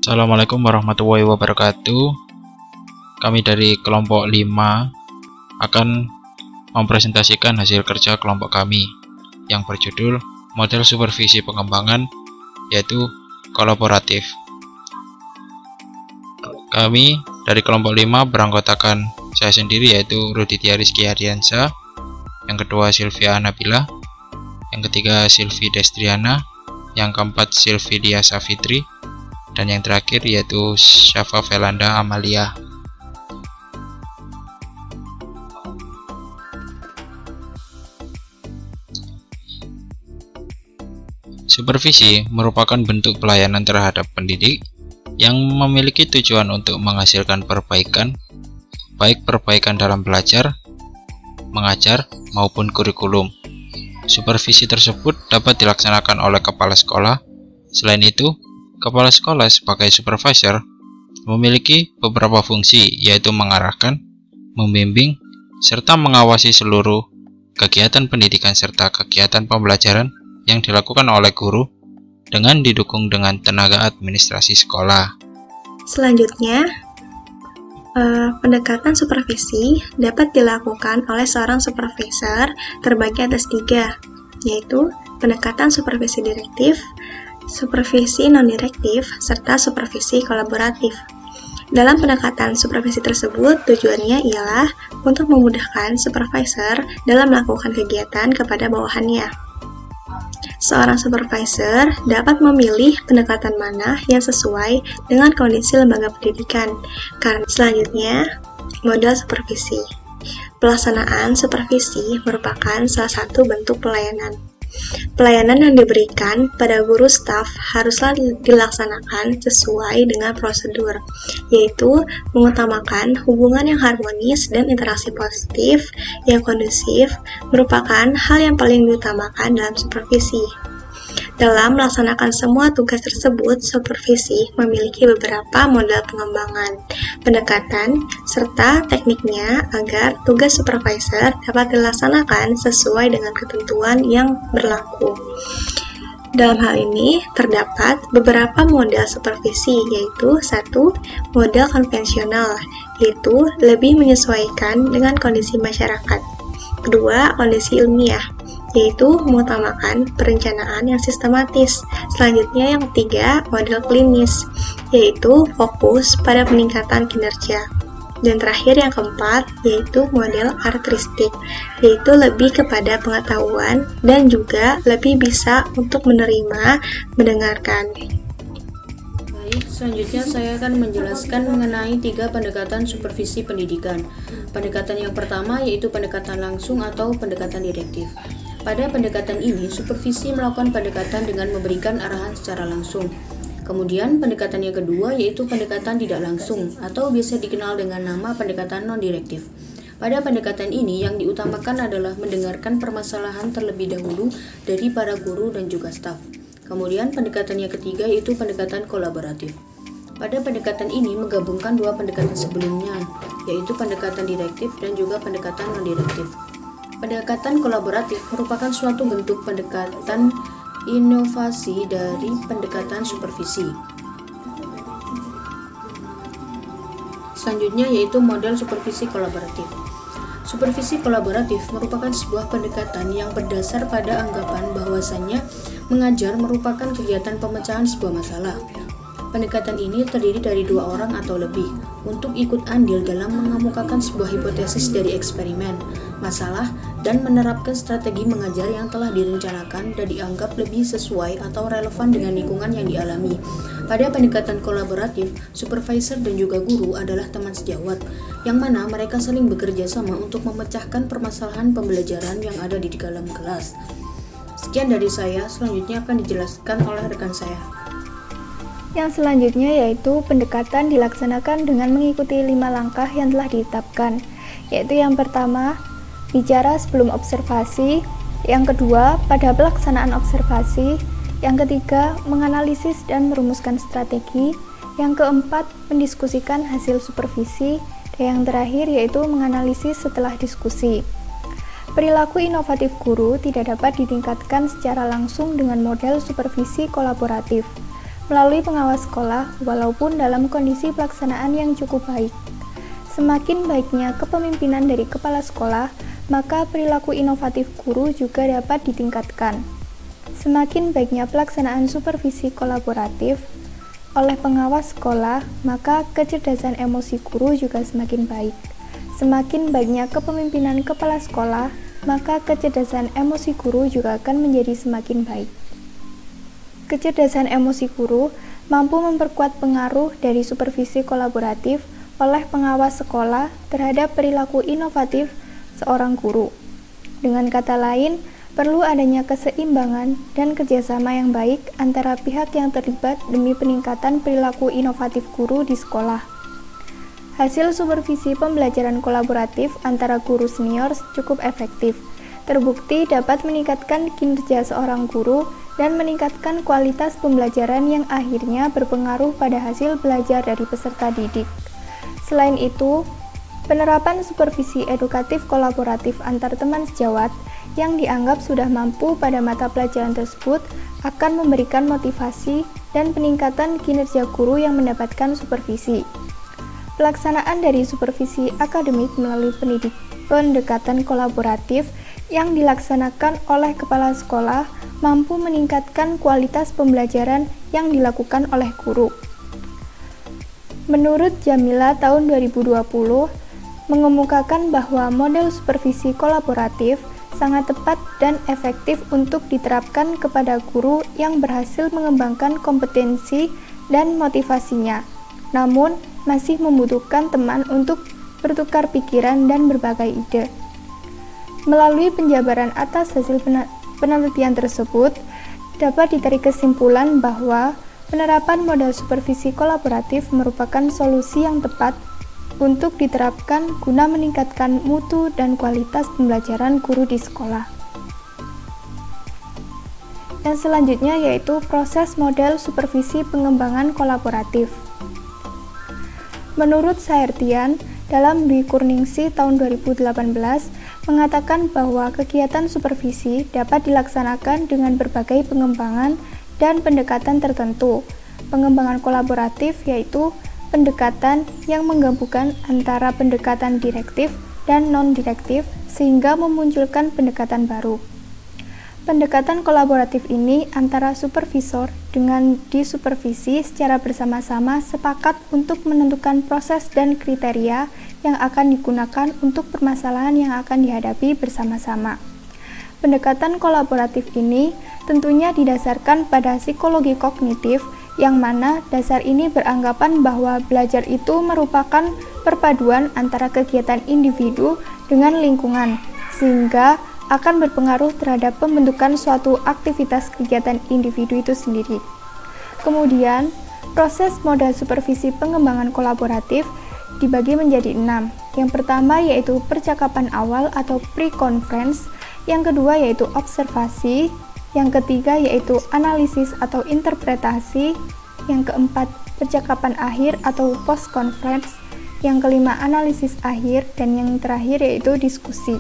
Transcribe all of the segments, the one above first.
Assalamualaikum warahmatullahi wabarakatuh. Kami dari kelompok 5 akan mempresentasikan hasil kerja kelompok kami yang berjudul model supervisi pengembangan, yaitu kolaboratif. Kami dari kelompok 5 beranggotakan saya sendiri, yaitu Ruditya Rizky Ardiansyah, yang kedua Sylvia Nabila, yang ketiga Sylvie Destriana, yang keempat Sylvie Dia Safitri, dan yang terakhir yaitu Syafa Velanda Amalia. Supervisi merupakan bentuk pelayanan terhadap pendidik yang memiliki tujuan untuk menghasilkan perbaikan, baik perbaikan dalam belajar, mengajar, maupun kurikulum. Supervisi tersebut dapat dilaksanakan oleh kepala sekolah. Selain itu, kepala sekolah sebagai supervisor memiliki beberapa fungsi, yaitu mengarahkan, membimbing, serta mengawasi seluruh kegiatan pendidikan serta kegiatan pembelajaran yang dilakukan oleh guru dengan didukung dengan tenaga administrasi sekolah. Selanjutnya, pendekatan supervisi dapat dilakukan oleh seorang supervisor terbagi atas 3, yaitu pendekatan supervisi direktif, supervisi non-direktif, serta supervisi kolaboratif. Dalam pendekatan supervisi tersebut, tujuannya ialah untuk memudahkan supervisor dalam melakukan kegiatan kepada bawahannya. Seorang supervisor dapat memilih pendekatan mana yang sesuai dengan kondisi lembaga pendidikan. Karena selanjutnya, model supervisi. Pelaksanaan supervisi merupakan salah satu bentuk pelayanan. Pelayanan yang diberikan pada guru staf haruslah dilaksanakan sesuai dengan prosedur, yaitu mengutamakan hubungan yang harmonis dan interaksi positif yang kondusif merupakan hal yang paling diutamakan dalam supervisi. Dalam melaksanakan semua tugas tersebut, supervisi memiliki beberapa model pengembangan, pendekatan, serta tekniknya agar tugas supervisor dapat dilaksanakan sesuai dengan ketentuan yang berlaku. Dalam hal ini, terdapat beberapa model supervisi, yaitu 1. Model konvensional, yaitu lebih menyesuaikan dengan kondisi masyarakat. 2. Kondisi ilmiah, yaitu mengutamakan perencanaan yang sistematis. Selanjutnya yang ketiga, model klinis, yaitu fokus pada peningkatan kinerja. Dan terakhir yang keempat, yaitu model artistik, yaitu lebih kepada pengetahuan dan juga lebih bisa untuk menerima, mendengarkan. Baik, selanjutnya saya akan menjelaskan mengenai 3 pendekatan supervisi pendidikan. Pendekatan yang pertama yaitu pendekatan langsung atau pendekatan direktif. Pada pendekatan ini, supervisi melakukan pendekatan dengan memberikan arahan secara langsung. Kemudian, pendekatan yang kedua yaitu pendekatan tidak langsung atau biasa dikenal dengan nama pendekatan non-direktif. Pada pendekatan ini, yang diutamakan adalah mendengarkan permasalahan terlebih dahulu dari para guru dan juga staf. Kemudian, pendekatan yang ketiga yaitu pendekatan kolaboratif. Pada pendekatan ini menggabungkan 2 pendekatan sebelumnya, yaitu pendekatan direktif dan juga pendekatan non-direktif. Pendekatan kolaboratif merupakan suatu bentuk pendekatan inovasi dari pendekatan supervisi. Selanjutnya yaitu model supervisi kolaboratif. Supervisi kolaboratif merupakan sebuah pendekatan yang berdasar pada anggapan bahwasannya mengajar merupakan kegiatan pemecahan sebuah masalah. Pendekatan ini terdiri dari 2 orang atau lebih untuk ikut andil dalam mengemukakan sebuah hipotesis dari eksperimen, masalah, dan menerapkan strategi mengajar yang telah direncanakan dan dianggap lebih sesuai atau relevan dengan lingkungan yang dialami. Pada pendekatan kolaboratif, supervisor dan juga guru adalah teman sejawat, yang mana mereka saling bekerja sama untuk memecahkan permasalahan pembelajaran yang ada di dalam kelas. Sekian dari saya, selanjutnya akan dijelaskan oleh rekan saya. Yang selanjutnya yaitu pendekatan dilaksanakan dengan mengikuti 5 langkah yang telah ditetapkan, yaitu yang pertama, bicara sebelum observasi, yang kedua, pada pelaksanaan observasi, yang ketiga, menganalisis dan merumuskan strategi, yang keempat, mendiskusikan hasil supervisi, dan yang terakhir yaitu menganalisis setelah diskusi. Perilaku inovatif guru tidak dapat ditingkatkan secara langsung dengan model supervisi kolaboratif. melalui pengawas sekolah walaupun dalam kondisi pelaksanaan yang cukup baik. Semakin baiknya kepemimpinan dari kepala sekolah, maka perilaku inovatif guru juga dapat ditingkatkan. Semakin baiknya pelaksanaan supervisi kolaboratif oleh pengawas sekolah, maka kecerdasan emosi guru juga semakin baik. Semakin baiknya kepemimpinan kepala sekolah, maka kecerdasan emosi guru juga akan menjadi semakin baik. Kecerdasan emosi guru mampu memperkuat pengaruh dari supervisi kolaboratif oleh pengawas sekolah terhadap perilaku inovatif seorang guru. Dengan kata lain, perlu adanya keseimbangan dan kerjasama yang baik antara pihak yang terlibat demi peningkatan perilaku inovatif guru di sekolah. Hasil supervisi pembelajaran kolaboratif antara guru senior cukup efektif. Terbukti dapat meningkatkan kinerja seorang guru dan meningkatkan kualitas pembelajaran yang akhirnya berpengaruh pada hasil belajar dari peserta didik. Selain itu, penerapan supervisi edukatif kolaboratif antar teman sejawat yang dianggap sudah mampu pada mata pelajaran tersebut akan memberikan motivasi dan peningkatan kinerja guru yang mendapatkan supervisi. Pelaksanaan dari supervisi akademik melalui pendekatan kolaboratif yang dilaksanakan oleh kepala sekolah mampu meningkatkan kualitas pembelajaran yang dilakukan oleh guru. Menurut Jamila tahun 2020, mengemukakan bahwa model supervisi kolaboratif sangat tepat dan efektif untuk diterapkan kepada guru yang berhasil mengembangkan kompetensi dan motivasinya, namun masih membutuhkan teman untuk bertukar pikiran dan berbagai ide. Melalui penjabaran atas hasil penelitian tersebut, dapat ditarik kesimpulan bahwa penerapan model supervisi kolaboratif merupakan solusi yang tepat untuk diterapkan guna meningkatkan mutu dan kualitas pembelajaran guru di sekolah. Dan selanjutnya yaitu proses model supervisi pengembangan kolaboratif. Menurut Saertian, dalam Dwi Kurningsih tahun 2018 mengatakan bahwa kegiatan supervisi dapat dilaksanakan dengan berbagai pengembangan dan pendekatan tertentu. Pengembangan kolaboratif yaitu pendekatan yang menggabungkan antara pendekatan direktif dan non-direktif sehingga memunculkan pendekatan baru. Pendekatan kolaboratif ini antara supervisor dengan disupervisi secara bersama-sama sepakat untuk menentukan proses dan kriteria yang akan digunakan untuk permasalahan yang akan dihadapi bersama-sama. Pendekatan kolaboratif ini tentunya didasarkan pada psikologi kognitif yang mana dasar ini beranggapan bahwa belajar itu merupakan perpaduan antara kegiatan individu dengan lingkungan, sehingga akan berpengaruh terhadap pembentukan suatu aktivitas kegiatan individu itu sendiri. Kemudian, proses model supervisi pengembangan kolaboratif dibagi menjadi 6. Yang pertama yaitu percakapan awal atau pre-conference, yang kedua yaitu observasi, yang ketiga yaitu analisis atau interpretasi, yang keempat percakapan akhir atau post-conference, yang kelima analisis akhir, dan yang terakhir yaitu diskusi.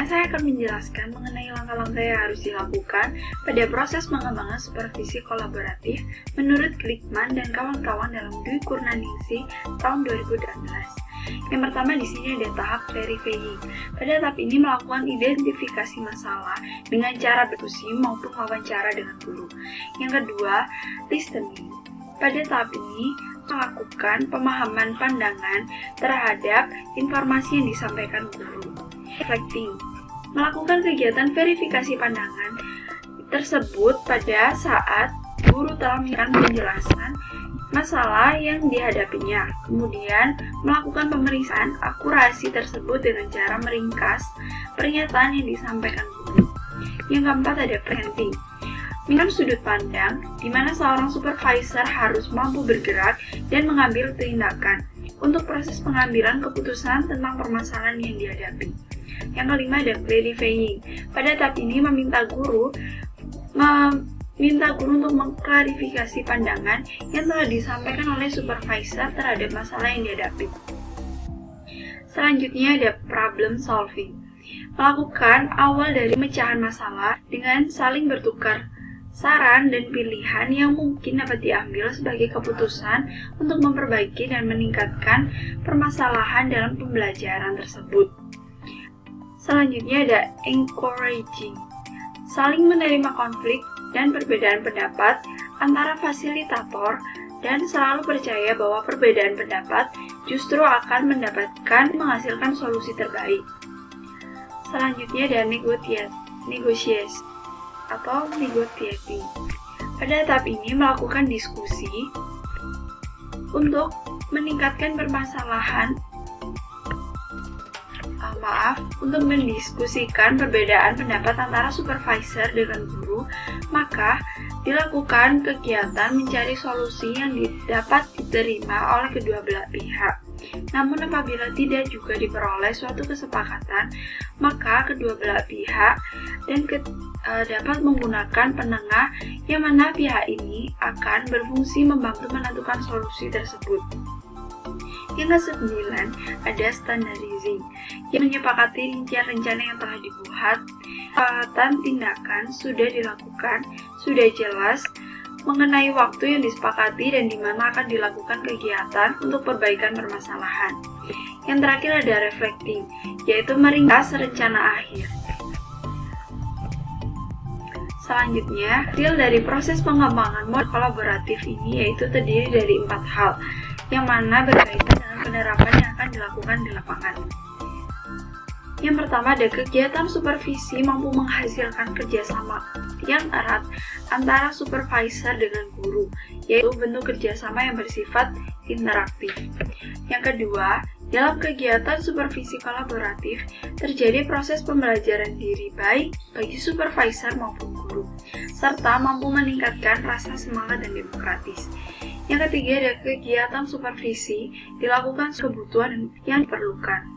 Saya akan menjelaskan mengenai langkah-langkah yang harus dilakukan pada proses pengembangan supervisi kolaboratif menurut Glickman dan kawan-kawan dalam Dwi Kurningsih tahun 2018. Yang pertama di sini ada tahap verifying. Pada tahap ini melakukan identifikasi masalah dengan cara berdiskusi maupun wawancara dengan guru. Yang kedua, listening. Pada tahap ini melakukan pemahaman pandangan terhadap informasi yang disampaikan guru. Reflecting, melakukan kegiatan verifikasi pandangan tersebut pada saat guru telah memberikan penjelasan masalah yang dihadapinya. Kemudian, melakukan pemeriksaan akurasi tersebut dengan cara meringkas pernyataan yang disampaikan guru. Yang keempat ada presenting, memberikan sudut pandang di mana seorang supervisor harus mampu bergerak dan mengambil tindakan untuk proses pengambilan keputusan tentang permasalahan yang dihadapi. Yang kelima ada clarifying. Pada tahap ini meminta guru untuk mengklarifikasi pandangan yang telah disampaikan oleh supervisor terhadap masalah yang dihadapi. Selanjutnya ada problem solving. Melakukan awal dari pemecahan masalah dengan saling bertukar saran dan pilihan yang mungkin dapat diambil sebagai keputusan untuk memperbaiki dan meningkatkan permasalahan dalam pembelajaran tersebut. Selanjutnya ada encouraging, saling menerima konflik dan perbedaan pendapat antara fasilitator dan selalu percaya bahwa perbedaan pendapat justru akan menghasilkan solusi terbaik. Selanjutnya ada negotiation atau negotiating. Pada tahap ini melakukan diskusi untuk meningkatkan untuk mendiskusikan perbedaan pendapat antara supervisor dengan guru, maka dilakukan kegiatan mencari solusi yang dapat diterima oleh kedua belah pihak. Namun apabila tidak juga diperoleh suatu kesepakatan, maka kedua belah pihak dapat menggunakan penengah yang mana pihak ini akan berfungsi membantu menentukan solusi tersebut. Yang ke-9 ada standardizing, yang menyepakati rincian rencana yang telah dibuat, kesepakatan tindakan sudah dilakukan, sudah jelas mengenai waktu yang disepakati dan di mana akan dilakukan kegiatan untuk perbaikan permasalahan. Yang terakhir ada reflecting, yaitu meringkas rencana akhir. Selanjutnya, hasil dari proses pengembangan model kolaboratif ini yaitu terdiri dari 4 hal, yang mana berkaitan dengan penerapan yang akan dilakukan di lapangan. Yang pertama ada kegiatan supervisi mampu menghasilkan kerjasama yang erat antara supervisor dengan guru, yaitu bentuk kerjasama yang bersifat interaktif. Yang kedua, dalam kegiatan supervisi kolaboratif terjadi proses pembelajaran diri baik bagi supervisor maupun guru, serta mampu meningkatkan rasa semangat dan demokratis. Yang ketiga ada kegiatan supervisi dilakukan kebutuhan yang diperlukan.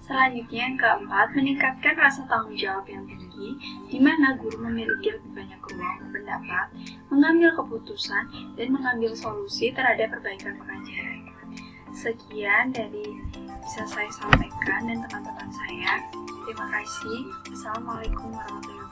Selanjutnya yang keempat, meningkatkan rasa tanggung jawab yang tinggi, di mana guru memiliki lebih banyak ruang berpendapat, mengambil keputusan, dan mengambil solusi terhadap perbaikan pengajaran. Sekian dari bisa saya sampaikan dan teman-teman saya. Terima kasih. Assalamualaikum warahmatullahi wabarakatuh.